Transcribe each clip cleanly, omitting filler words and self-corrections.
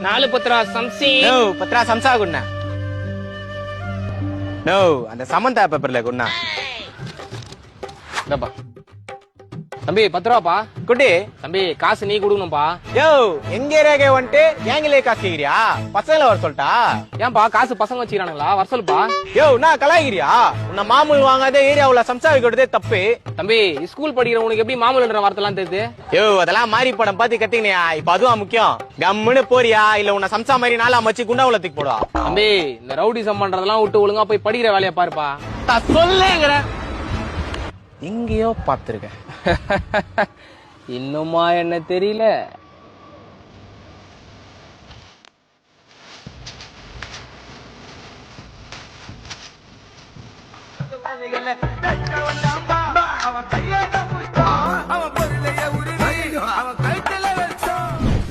4 Patra Shamsi. No Patra சம்சா குண்ணா. No அந்த சமந்தா பேப்பர்ல குண்ணா. டப்பா தம்பி 10 ரூபாப்பா. குட்டி தம்பி காசு நீ கொடுக்கணும்பா. யோ எங்க ஏரியாக்கே வந்துட்டு ஏங்கிலே காசு கேக்குறியா? பசங்களை வர சொல்லிட்டா? ஏன்பா காசு பசங்க வச்சுக்கிறானுங்களா? வர சொல்லுப்பா. யோ நான் கலாய்கிறியா? உன்னை மாமூல் வாங்காத ஏரியாவுல சம்சா வைக்கிறதே தப்பு. தம்பி ஸ்கூல் படிக்கிற உனக்கு எப்படி மாமூல்ன்ற வார்த்தைலாம் தெரியுது? யோ அதெல்லாம் மாறி படம் பாத்து கத்தினியா? இப்ப அதுவும் முக்கியம். கம்முன்னு போறியா இல்ல உன்னை சம்சா மாதிரி நாளா மச்சு குண்டாவுல தூக்கி போடுவா? தம்பி இந்த ரவுடிசம் பண்றதெல்லாம் விட்டு ஒழுங்கா போய் படிக்கிற வேலையை பாருப்பா. சொல்லுங்கிற எங்கேயோ பாத்துருக்க. இன்னுமா என்ன தெரியல?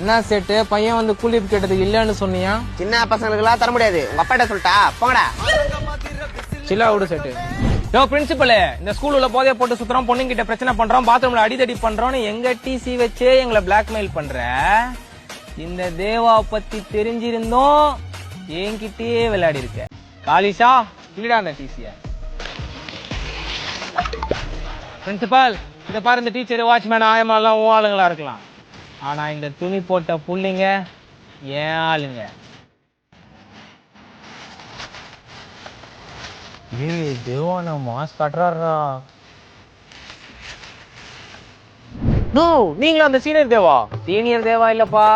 என்ன செட்டு பையன் வந்து கூலி கேட்டது இல்லன்னு சொன்னியா? சின்ன பசங்களுக்கு எல்லாம் தர முடியாது. உங்க அப்பாட்ட சொல்லிட்டா போங்கடா. சில்லா விடு செட்டு. யோ பிரின்சிபல், இந்த ஸ்கூல் உள்ள போதைய போட்டு சுத்துறோம், பொண்ணுங்கிட்ட பிரச்சனை பண்றோம், பாத்ரூம்ல அடிதடி பண்றோம்னு எங்க டிசி வச்சே எங்களை பிளாக்மெயில் பண்ற. இந்த தேவா பத்தி தெரிஞ்சிருந்தோம் என்கிட்டயே விளையாடி இருக்க. காலிஷா இல்லடா அந்த டிசிய. பிரின்சிபல் இத பாரு, இந்த டீச்சர் வாட்ச்மேன் ஆயமா எல்லாம் உன் ஆளுங்களா இருக்கலாம், ஆனா இந்த துணி போட்ட புள்ளைங்க ஏன் ஆளுங்க. தேவான மாஸ் கட்டுறாரா? நோ நீங்களும் அந்த சீனியர் தேவா? சீனியர் தேவா இல்லப்பா,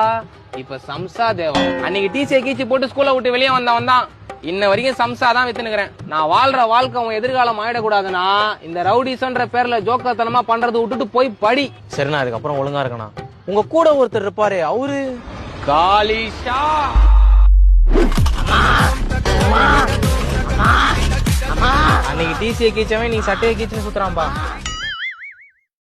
இப்ப சம்சா தேவா. அன்னைக்கு டீச்சர் கீச்சு போட்டு ஸ்கூலை விட்டு வெளியே வந்தான். இன்ன வரைக்கும் சம்சா தான் வித்துனுக்குறேன். நான் வாழ்ற வாழ்க்கை உன் எதிர்காலம் ஆயிடக்கூடாதுன்னா இந்த ரவுடிசன்ற பேர்ல ஜோக்கத்தனமா பண்றது விட்டுட்டு போய் படி. சரிண்ணா, அதுக்கப்புறம் ஒழுங்கா இருக்கணும். உங்க கூட ஒருத்தர் இருப்பாரு, அவரு காலிஷா. அன்னைக்கு டிசியை கீச்சவன் நீ சட்டையை கீச்சுன்னு சுத்துறான்பா.